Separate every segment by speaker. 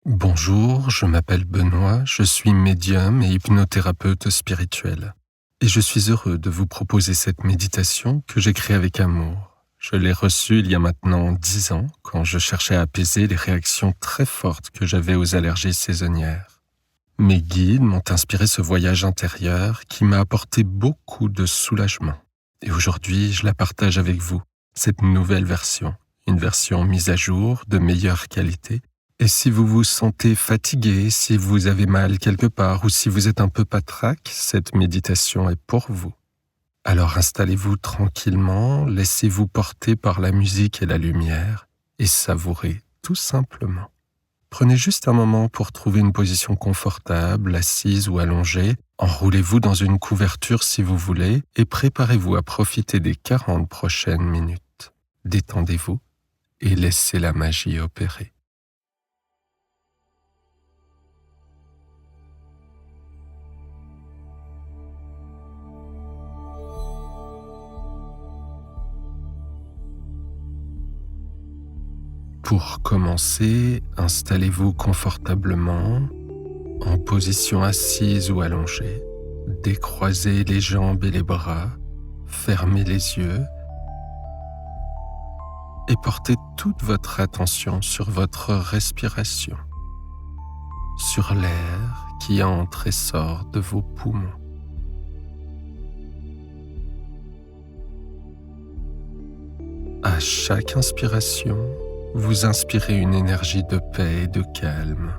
Speaker 1: Bonjour, je m'appelle Benoît, je suis médium et hypnothérapeute spirituel. Et je suis heureux de vous proposer cette méditation que j'ai créée avec amour. Je l'ai reçue il y a maintenant 10 ans, quand je cherchais à apaiser les réactions très fortes que j'avais aux allergies saisonnières. Mes guides m'ont inspiré ce voyage intérieur qui m'a apporté beaucoup de soulagement. Et aujourd'hui, je la partage avec vous, cette nouvelle version, une version mise à jour, de meilleure qualité. Et si vous vous sentez fatigué, si vous avez mal quelque part ou si vous êtes un peu patraque, cette méditation est pour vous. Alors installez-vous tranquillement, laissez-vous porter par la musique et la lumière et savourez tout simplement. Prenez juste un moment pour trouver une position confortable, assise ou allongée. Enroulez-vous dans une couverture si vous voulez et préparez-vous à profiter des 40 prochaines minutes. Détendez-vous et laissez la magie opérer. Pour commencer, installez-vous confortablement, en position assise ou allongée. Décroisez les jambes et les bras, fermez les yeux et portez toute votre attention sur votre respiration, sur l'air qui entre et sort de vos poumons. À chaque inspiration, vous inspirez une énergie de paix et de calme.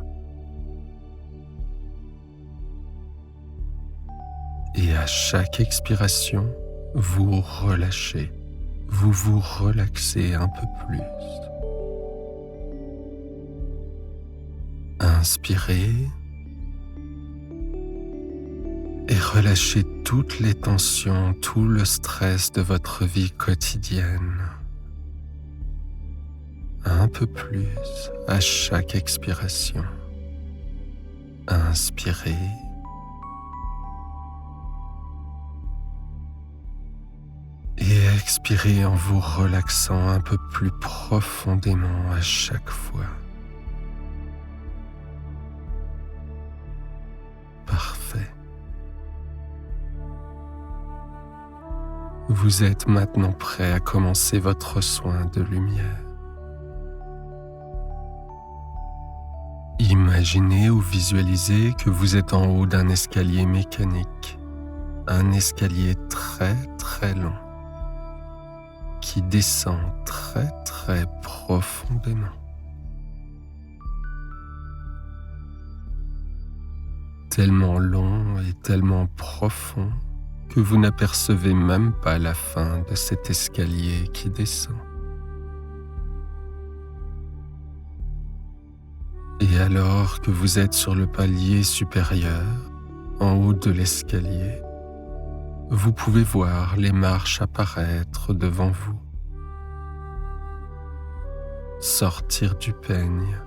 Speaker 1: Et à chaque expiration, vous relâchez, vous vous relaxez un peu plus. Inspirez et relâchez toutes les tensions, tout le stress de votre vie quotidienne. Un peu plus à chaque expiration. Inspirez. Et expirez en vous relaxant un peu plus profondément à chaque fois. Parfait. Vous êtes maintenant prêt à commencer votre soin de lumière. Imaginez ou visualisez que vous êtes en haut d'un escalier mécanique, un escalier très très long, qui descend très très profondément. Tellement long et tellement profond que vous n'apercevez même pas la fin de cet escalier qui descend. Et alors que vous êtes sur le palier supérieur, en haut de l'escalier, vous pouvez voir les marches apparaître devant vous, sortir du peigne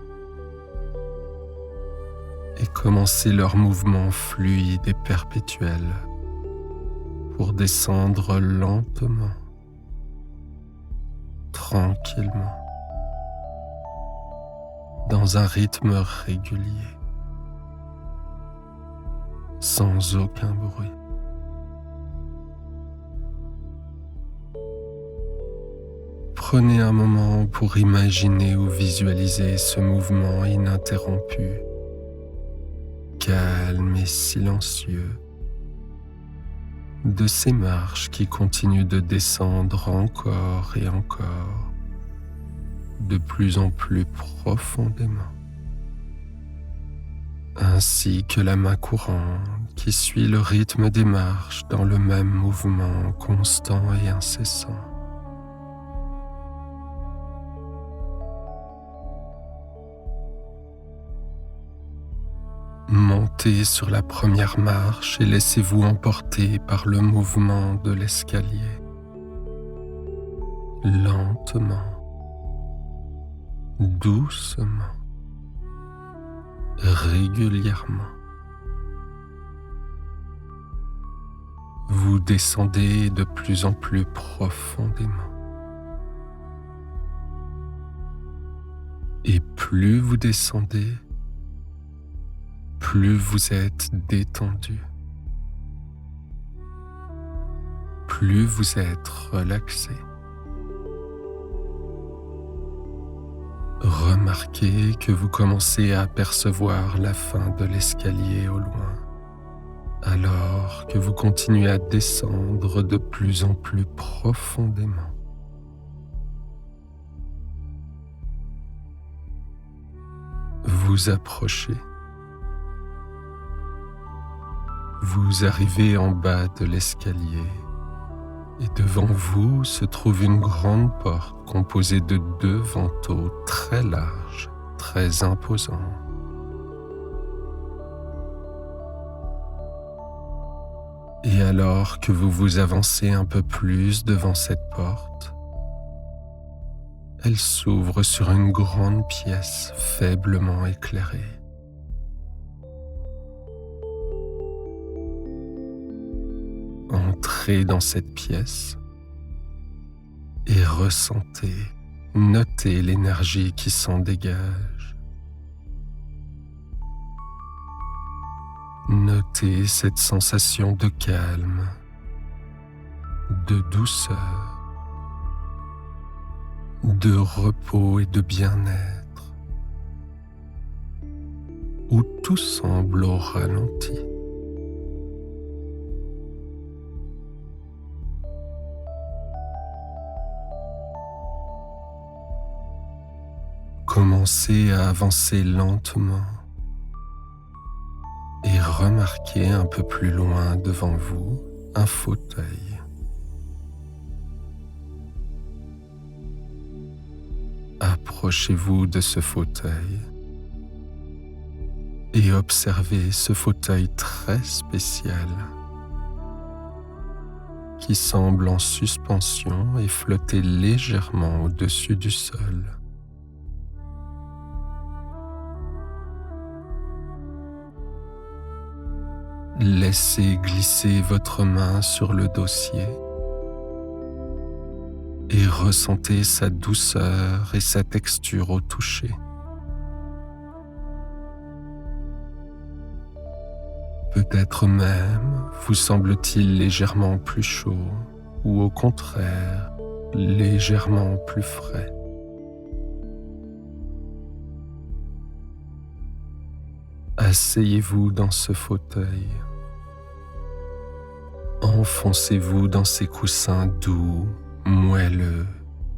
Speaker 1: et commencer leur mouvement fluide et perpétuel pour descendre lentement, tranquillement, dans un rythme régulier, sans aucun bruit. Prenez un moment pour imaginer ou visualiser ce mouvement ininterrompu, calme et silencieux, de ces marches qui continuent de descendre encore et encore, de plus en plus profondément, ainsi que la main courante qui suit le rythme des marches dans le même mouvement constant et incessant. Montez sur la première marche et laissez-vous emporter par le mouvement de l'escalier, lentement, doucement, régulièrement. Vous descendez de plus en plus profondément. Et plus vous descendez, plus vous êtes détendu, plus vous êtes relaxé. Remarquez que vous commencez à apercevoir la fin de l'escalier au loin, alors que vous continuez à descendre de plus en plus profondément. Vous approchez. Vous arrivez en bas de l'escalier et devant vous se trouve une grande porte composée de 2 vantaux très larges, très imposants. Et alors que vous vous avancez un peu plus devant cette porte, elle s'ouvre sur une grande pièce faiblement éclairée. Entrez dans cette pièce et ressentez, notez l'énergie qui s'en dégage. Notez cette sensation de calme, de douceur, de repos et de bien-être, où tout semble au ralenti. Commencez à avancer lentement et remarquez un peu plus loin devant vous un fauteuil. Approchez-vous de ce fauteuil et observez ce fauteuil très spécial qui semble en suspension et flotter légèrement au-dessus du sol. Laissez glisser votre main sur le dossier et ressentez sa douceur et sa texture au toucher. Peut-être même vous semble-t-il légèrement plus chaud ou au contraire légèrement plus frais. Asseyez-vous dans ce fauteuil. Enfoncez-vous dans ces coussins doux, moelleux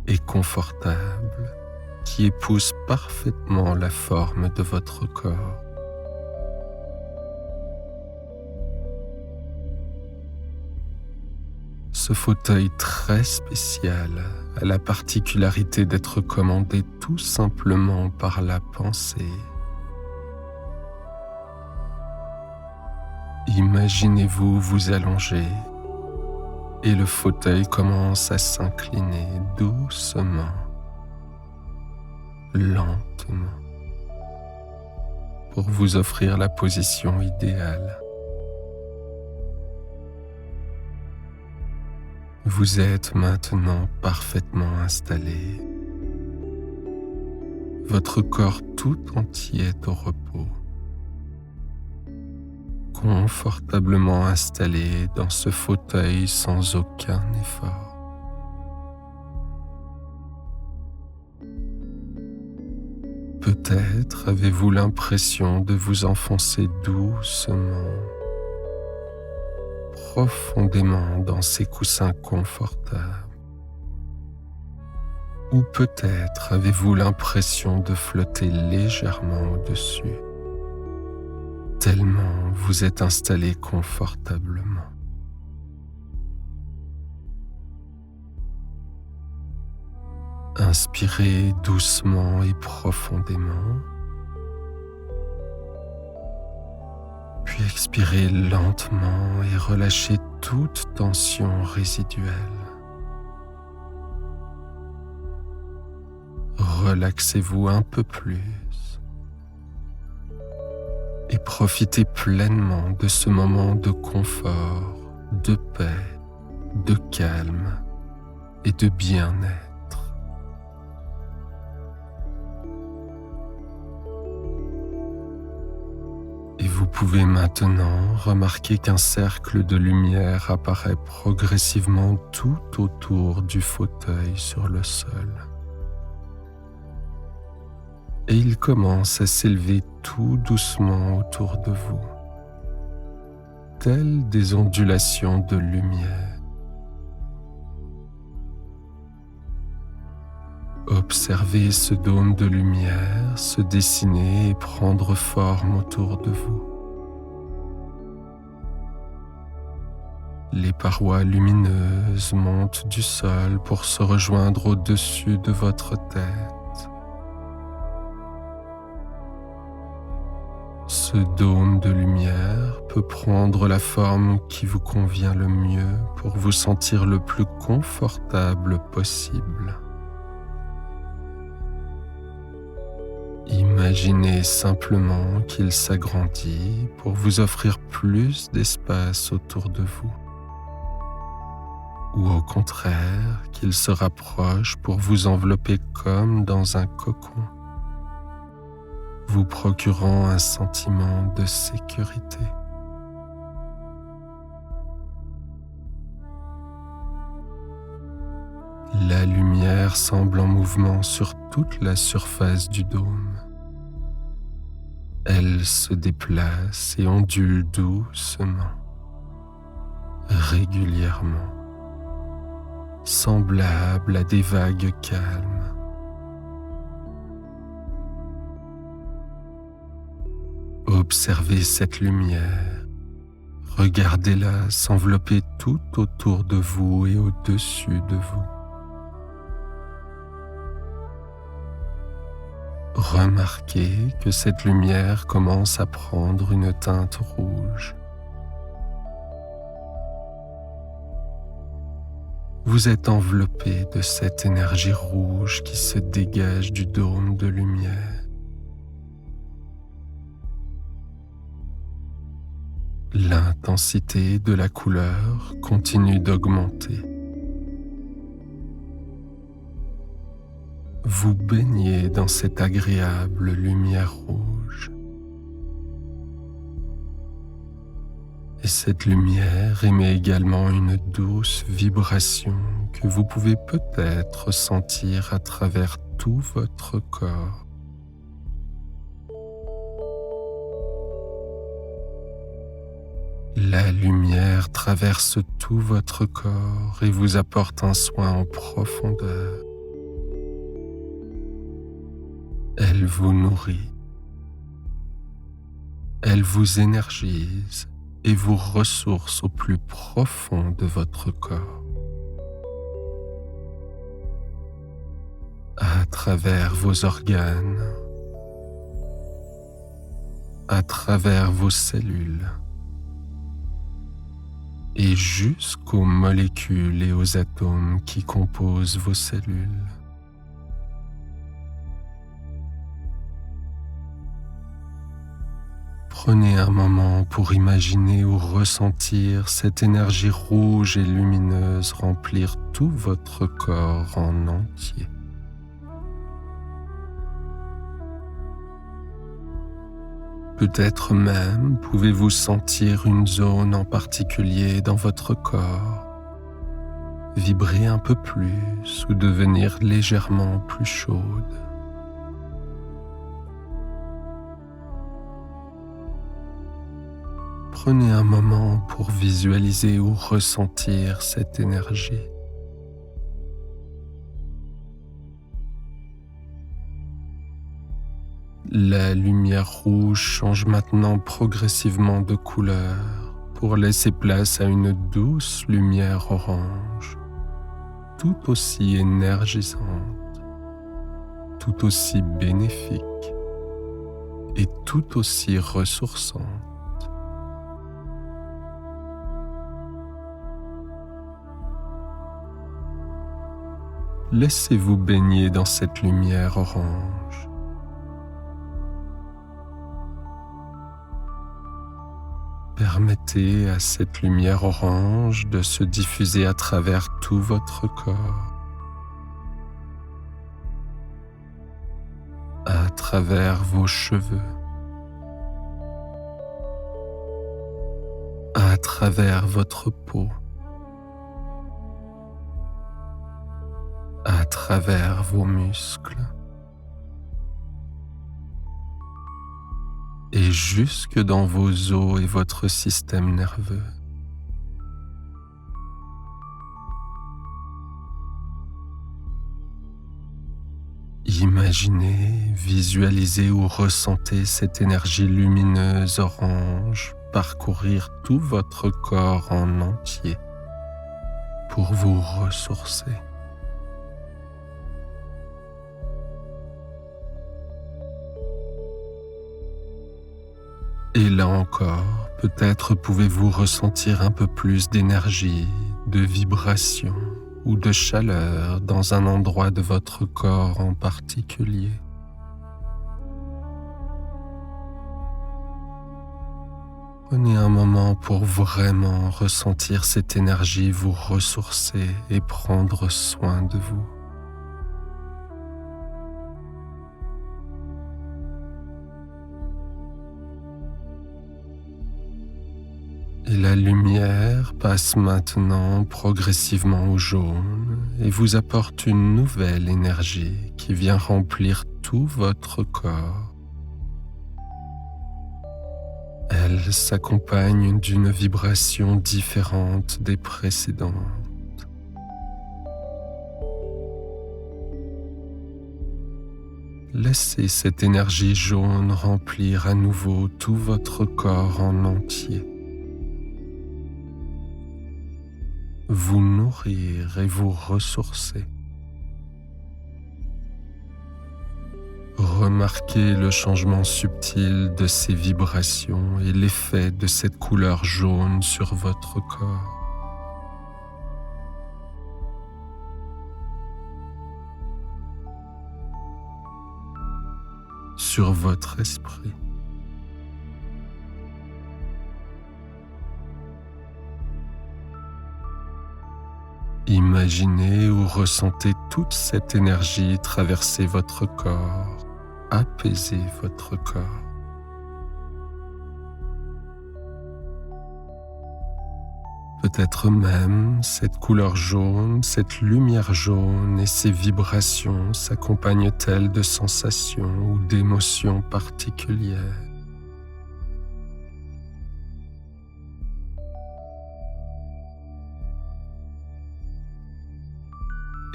Speaker 1: et confortables qui épousent parfaitement la forme de votre corps. Ce fauteuil très spécial a la particularité d'être commandé tout simplement par la pensée. Imaginez-vous vous allonger et le fauteuil commence à s'incliner doucement, lentement, pour vous offrir la position idéale. Vous êtes maintenant parfaitement installé. Votre corps tout entier est au repos, confortablement installé dans ce fauteuil sans aucun effort. Peut-être avez-vous l'impression de vous enfoncer doucement, profondément dans ces coussins confortables. Ou peut-être avez-vous l'impression de flotter légèrement au-dessus, tellement vous êtes installé confortablement. Inspirez doucement et profondément, puis expirez lentement et relâchez toute tension résiduelle. Relaxez-vous un peu plus et profitez pleinement de ce moment de confort, de paix, de calme et de bien-être. Et vous Vous pouvez maintenant remarquer qu'un cercle de lumière apparaît progressivement tout autour du fauteuil sur le sol. Et il commence à s'élever tout doucement autour de vous, telles des ondulations de lumière. Observez ce dôme de lumière se dessiner et prendre forme autour de vous. Les parois lumineuses montent du sol pour se rejoindre au-dessus de votre tête. Ce dôme de lumière peut prendre la forme qui vous convient le mieux pour vous sentir le plus confortable possible. Imaginez simplement qu'il s'agrandit pour vous offrir plus d'espace autour de vous. Ou au contraire, qu'il se rapproche pour vous envelopper comme dans un cocon, vous procurant un sentiment de sécurité. La lumière semble en mouvement sur toute la surface du dôme. Elle se déplace et ondule doucement, régulièrement, semblable à des vagues calmes. Observez cette lumière, regardez-la s'envelopper tout autour de vous et au-dessus de vous. Remarquez que cette lumière commence à prendre une teinte rouge. Vous êtes enveloppé de cette énergie rouge qui se dégage du dôme de lumière. L'intensité de la couleur continue d'augmenter. Vous baignez dans cette agréable lumière rouge. Et cette lumière émet également une douce vibration que vous pouvez peut-être sentir à travers tout votre corps. La lumière traverse tout votre corps et vous apporte un soin en profondeur. Elle vous nourrit, elle vous énergise et vous ressource au plus profond de votre corps. À travers vos organes, à travers vos cellules et jusqu'aux molécules et aux atomes qui composent vos cellules. Prenez un moment pour imaginer ou ressentir cette énergie rouge et lumineuse remplir tout votre corps en entier. Peut-être même pouvez-vous sentir une zone en particulier dans votre corps vibrer un peu plus ou devenir légèrement plus chaude. Prenez un moment pour visualiser ou ressentir cette énergie. La lumière rouge change maintenant progressivement de couleur pour laisser place à une douce lumière orange, tout aussi énergisante, tout aussi bénéfique et tout aussi ressourçante. Laissez-vous baigner dans cette lumière orange. Permettez à cette lumière orange de se diffuser à travers tout votre corps, à travers vos cheveux, travers votre peau, à travers vos muscles et jusque dans vos os et votre système nerveux. Imaginez, visualisez ou ressentez cette énergie lumineuse orange parcourir tout votre corps en entier pour vous ressourcer. Et là encore, peut-être pouvez-vous ressentir un peu plus d'énergie, de vibration ou de chaleur dans un endroit de votre corps en particulier. Prenez un moment pour vraiment ressentir cette énergie vous ressourcer et prendre soin de vous. Et la lumière passe maintenant progressivement au jaune et vous apporte une nouvelle énergie qui vient remplir tout votre corps. Elle s'accompagne d'une vibration différente des précédentes. Laissez cette énergie jaune remplir à nouveau tout votre corps en entier. Vous nourrir et vous ressourcer. Remarquez le changement subtil de ces vibrations et l'effet de cette couleur jaune sur votre corps. Sur votre esprit. Imaginez ou ressentez toute cette énergie traverser votre corps, apaiser votre corps. Peut-être même cette couleur jaune, cette lumière jaune et ces vibrations s'accompagnent-elles de sensations ou d'émotions particulières.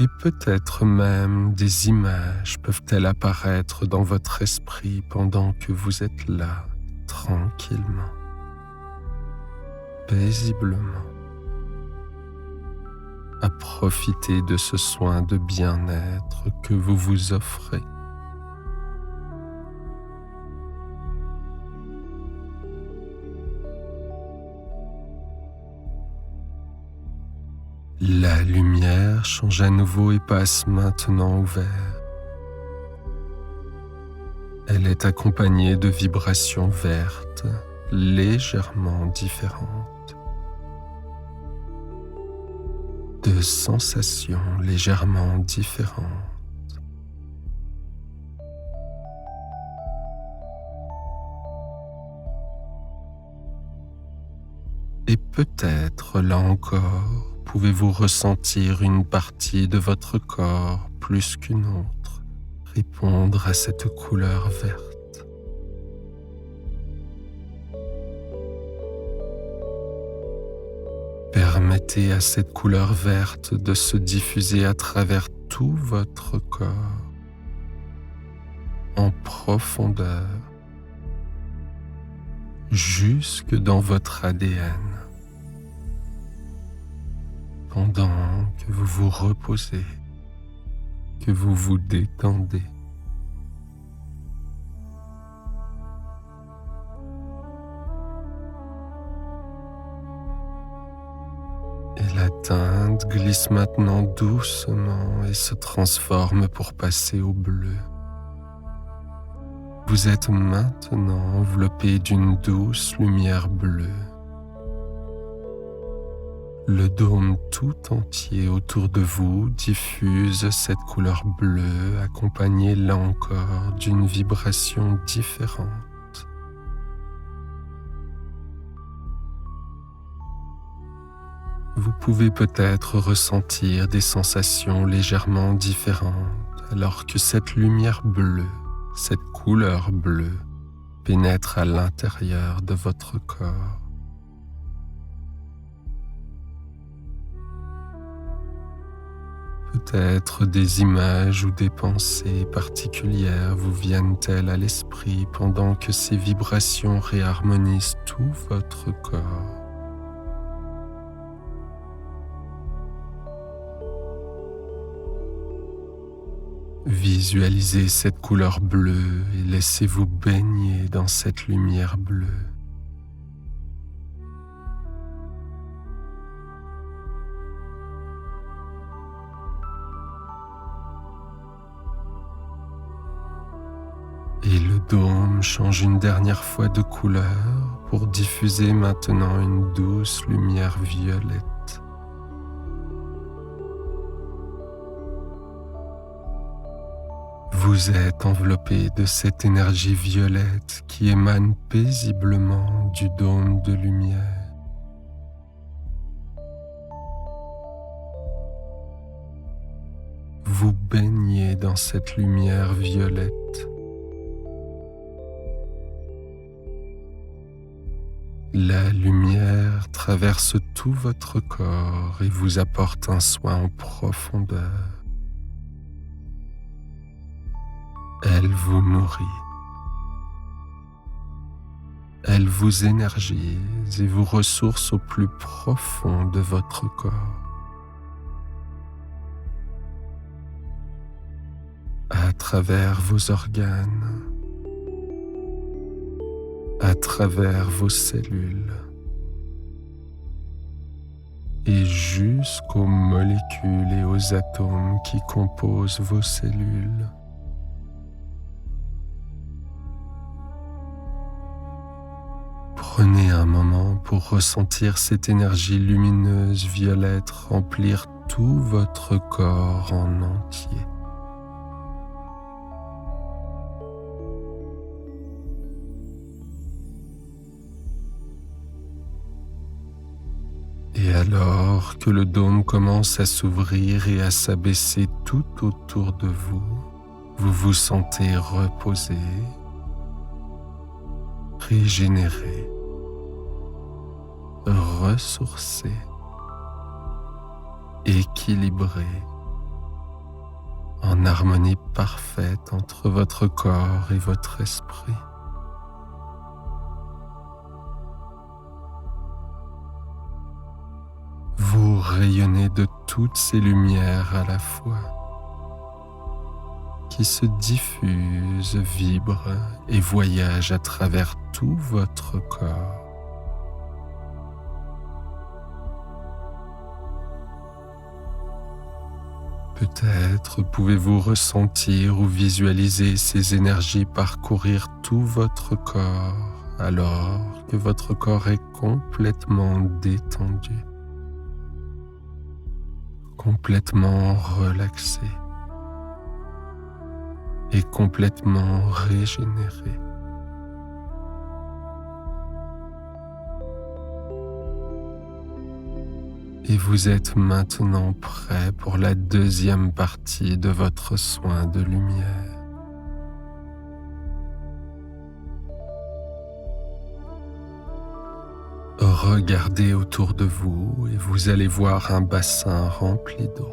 Speaker 1: Et peut-être même des images peuvent-elles apparaître dans votre esprit pendant que vous êtes là, tranquillement, paisiblement, à profiter de ce soin de bien-être que vous vous offrez. La lumière change à nouveau et passe maintenant au vert. Elle est accompagnée de vibrations vertes, légèrement différentes, de sensations légèrement différentes. Et peut-être, là encore, pouvez-vous ressentir une partie de votre corps plus qu'une autre répondre à cette couleur verte. Permettez à cette couleur verte de se diffuser à travers tout votre corps, en profondeur, jusque dans votre ADN. Pendant que vous vous reposez, que vous vous détendez. Et la teinte glisse maintenant doucement et se transforme pour passer au bleu. Vous êtes maintenant enveloppé d'une douce lumière bleue. Le dôme tout entier autour de vous diffuse cette couleur bleue accompagnée là encore d'une vibration différente. Vous pouvez peut-être ressentir des sensations légèrement différentes alors que cette lumière bleue, cette couleur bleue, pénètre à l'intérieur de votre corps. Peut-être des images ou des pensées particulières vous viennent-elles à l'esprit pendant que ces vibrations réharmonisent tout votre corps. Visualisez cette couleur bleue et laissez-vous baigner dans cette lumière bleue. Et le dôme change une dernière fois de couleur pour diffuser maintenant une douce lumière violette. Vous êtes enveloppé de cette énergie violette qui émane paisiblement du dôme de lumière. Vous baignez dans cette lumière violette. La lumière traverse tout votre corps et vous apporte un soin en profondeur. Elle vous nourrit. Elle vous énergise et vous ressource au plus profond de votre corps. À travers vos organes, à travers vos cellules et jusqu'aux molécules et aux atomes qui composent vos cellules. Prenez un moment pour ressentir cette énergie lumineuse violette remplir tout votre corps en entier. Et alors que le dôme commence à s'ouvrir et à s'abaisser tout autour de vous, vous vous sentez reposé, régénéré, ressourcé, équilibré, en harmonie parfaite entre votre corps et votre esprit. Vous rayonnez de toutes ces lumières à la fois, qui se diffusent, vibrent et voyagent à travers tout votre corps. Peut-être pouvez-vous ressentir ou visualiser ces énergies parcourir tout votre corps alors que votre corps est complètement détendu, complètement relaxé et complètement régénéré. Et vous êtes maintenant prêt pour la deuxième partie de votre soin de lumière. Regardez autour de vous et vous allez voir un bassin rempli d'eau.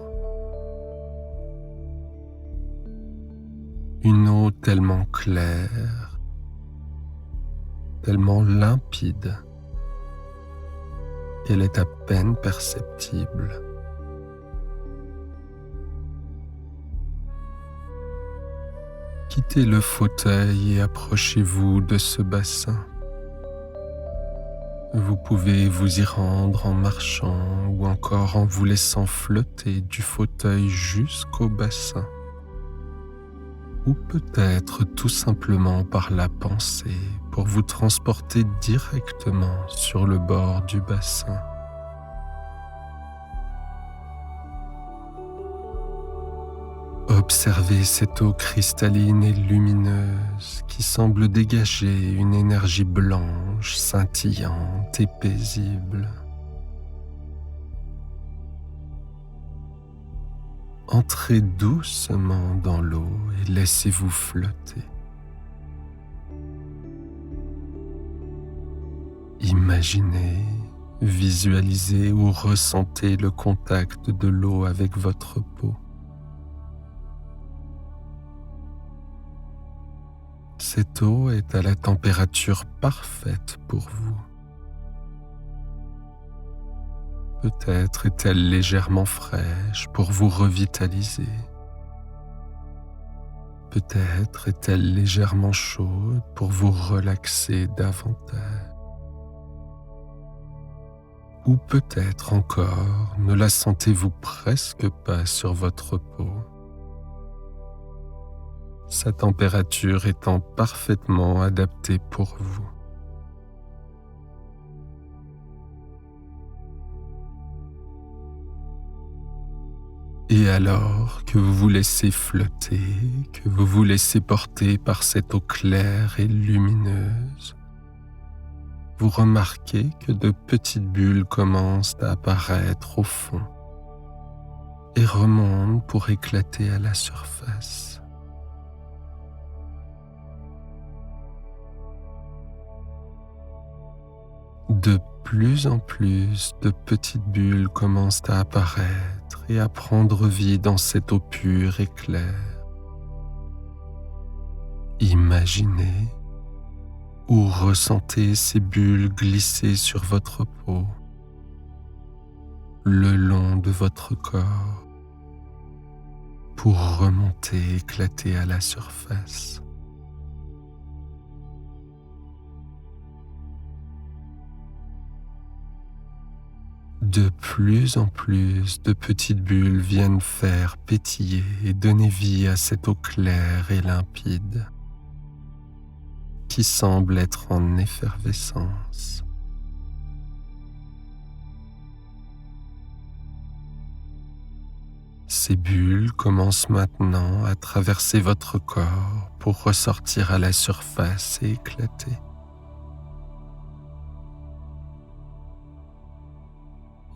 Speaker 1: Une eau tellement claire, tellement limpide, qu'elle est à peine perceptible. Quittez le fauteuil et approchez-vous de ce bassin. Vous pouvez vous y rendre en marchant ou encore en vous laissant flotter du fauteuil jusqu'au bassin. Ou peut-être tout simplement par la pensée pour vous transporter directement sur le bord du bassin. Observez cette eau cristalline et lumineuse qui semble dégager une énergie blanche, scintillante et paisible. Entrez doucement dans l'eau et laissez-vous flotter. Imaginez, visualisez ou ressentez le contact de l'eau avec votre peau. Cette eau est à la température parfaite pour vous. Peut-être est-elle légèrement fraîche pour vous revitaliser. Peut-être est-elle légèrement chaude pour vous relaxer davantage. Ou peut-être encore ne la sentez-vous presque pas sur votre peau, sa température étant parfaitement adaptée pour vous. Et alors que vous vous laissez flotter, que vous vous laissez porter par cette eau claire et lumineuse, vous remarquez que de petites bulles commencent à apparaître au fond et remontent pour éclater à la surface. De plus en plus de petites bulles commencent à apparaître et à prendre vie dans cette eau pure et claire. Imaginez ou ressentez ces bulles glisser sur votre peau, le long de votre corps, pour remonter et éclater à la surface. De plus en plus de petites bulles viennent faire pétiller et donner vie à cette eau claire et limpide qui semble être en effervescence. Ces bulles commencent maintenant à traverser votre corps pour ressortir à la surface et éclater.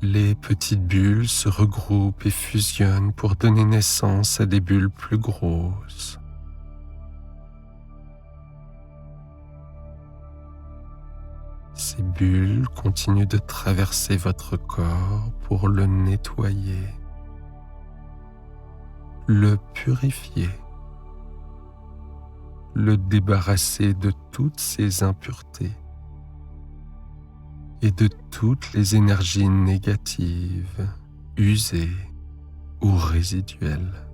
Speaker 1: Les petites bulles se regroupent et fusionnent pour donner naissance à des bulles plus grosses. Ces bulles continuent de traverser votre corps pour le nettoyer, le purifier, le débarrasser de toutes ses impuretés et de toutes les énergies négatives, usées ou résiduelles.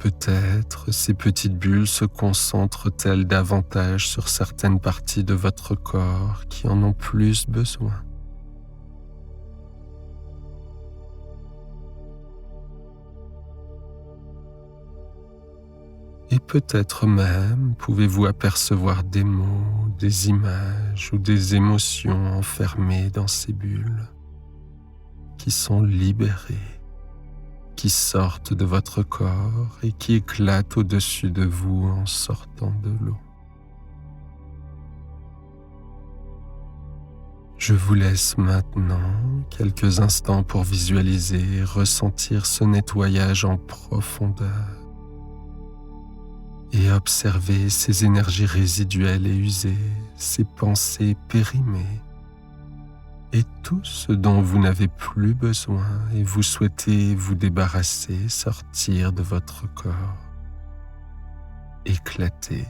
Speaker 1: Peut-être ces petites bulles se concentrent-elles davantage sur certaines parties de votre corps qui en ont plus besoin. Et peut-être même pouvez-vous apercevoir des mots, des images ou des émotions enfermées dans ces bulles qui sont libérées, qui sortent de votre corps et qui éclatent au-dessus de vous en sortant de l'eau. Je vous laisse maintenant quelques instants pour visualiser et ressentir ce nettoyage en profondeur et observer ces énergies résiduelles et usées, ces pensées périmées et tout ce dont vous n'avez plus besoin et vous souhaitez vous débarrasser, sortir de votre corps, éclater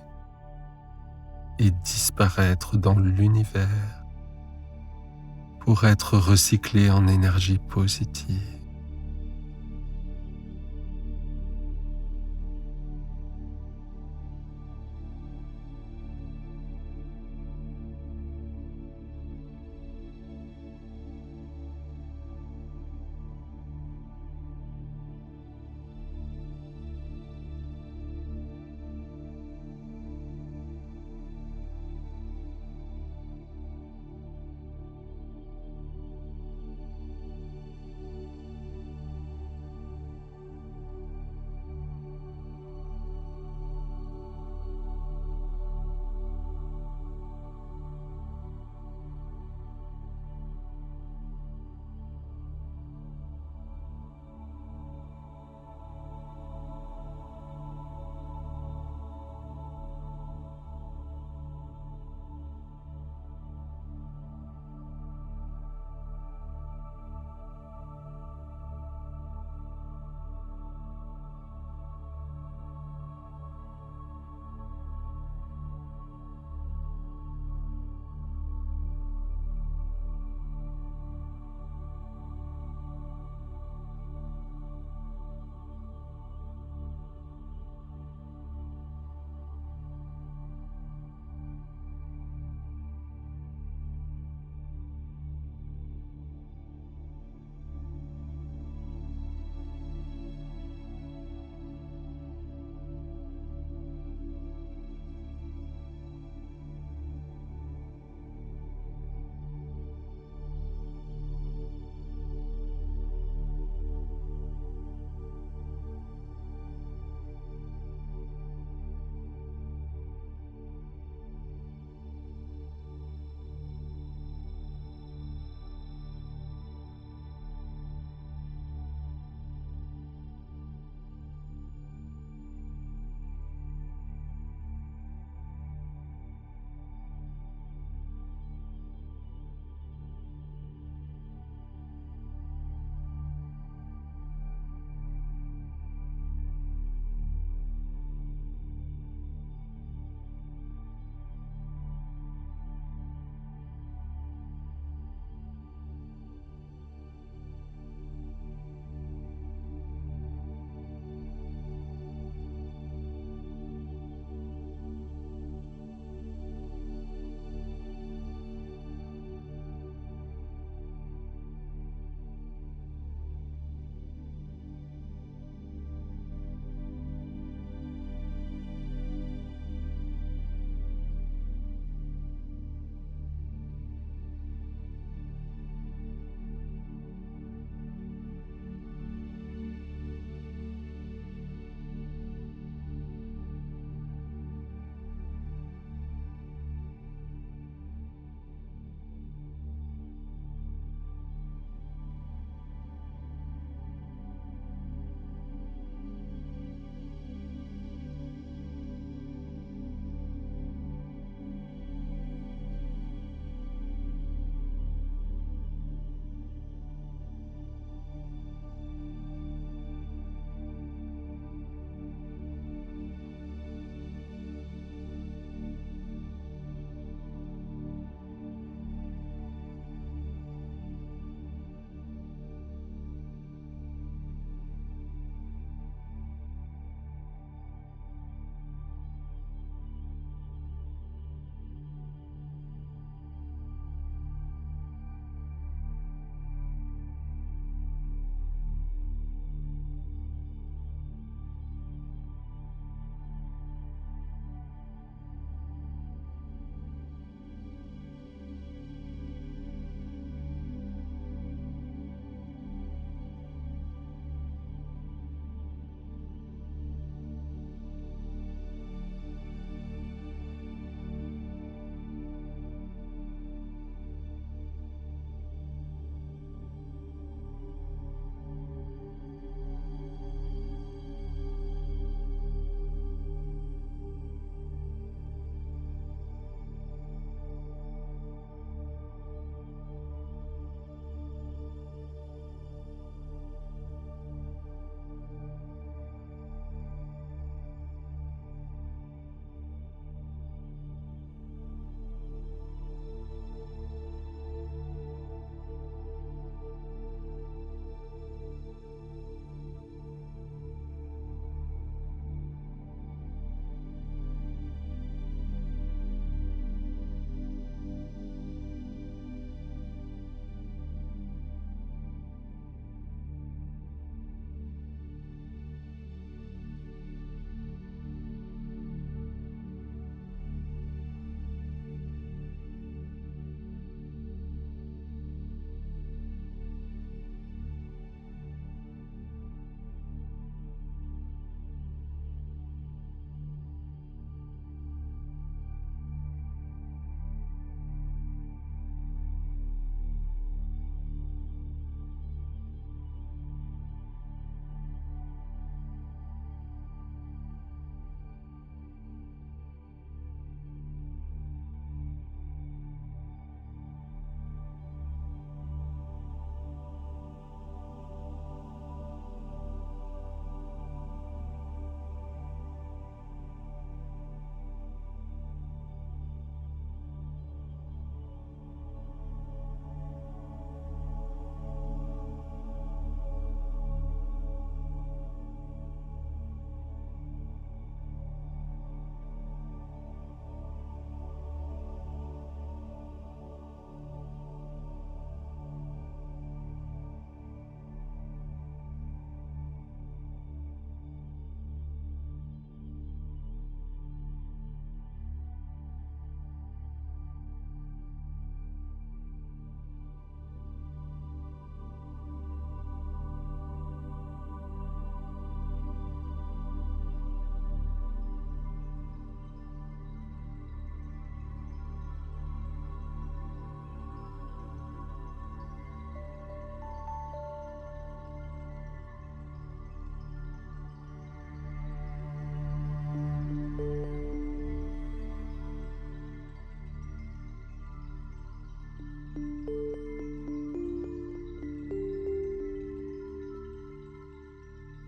Speaker 1: et disparaître dans l'univers pour être recyclé en énergie positive.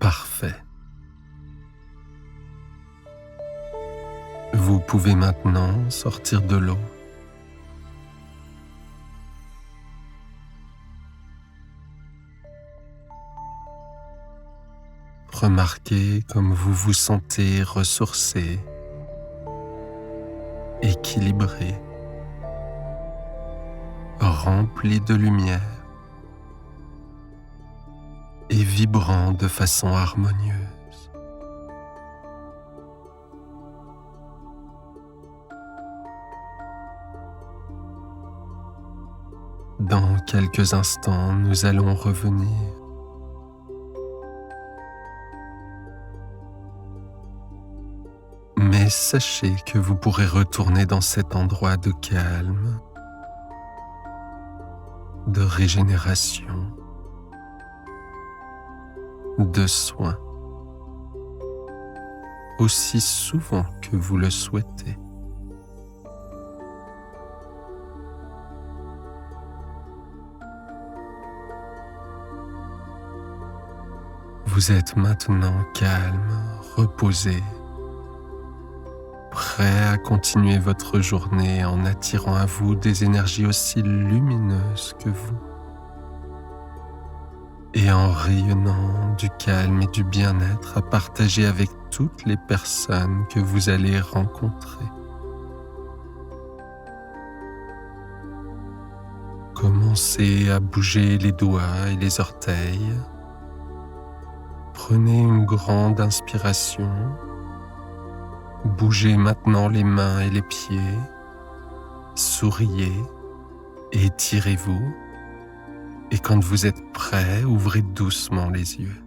Speaker 1: Parfait. Vous pouvez maintenant sortir de l'eau. Remarquez comme vous vous sentez ressourcé, équilibré, rempli de lumière et vibrant de façon harmonieuse. Dans quelques instants, nous allons revenir. Mais sachez que vous pourrez retourner dans cet endroit de calme, de régénération, de soins, aussi souvent que vous le souhaitez. Vous êtes maintenant calme, reposé, prêt à continuer votre journée en attirant à vous des énergies aussi lumineuses que vous et en rayonnant du calme et du bien-être à partager avec toutes les personnes que vous allez rencontrer. Commencez à bouger les doigts et les orteils. Prenez une grande inspiration. Bougez maintenant les mains et les pieds. Souriez et étirez-vous. Et quand vous êtes prêt, ouvrez doucement les yeux.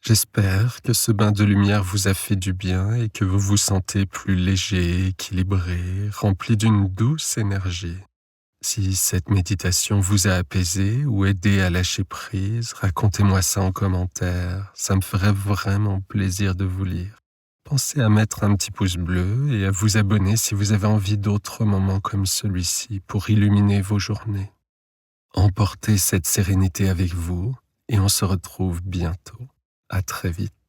Speaker 1: J'espère que ce bain de lumière vous a fait du bien et que vous vous sentez plus léger, équilibré, rempli d'une douce énergie. Si cette méditation vous a apaisé ou aidé à lâcher prise, racontez-moi ça en commentaire. Ça me ferait vraiment plaisir de vous lire. Pensez à mettre un petit pouce bleu et à vous abonner si vous avez envie d'autres moments comme celui-ci pour illuminer vos journées. Emportez cette sérénité avec vous et on se retrouve bientôt. À très vite.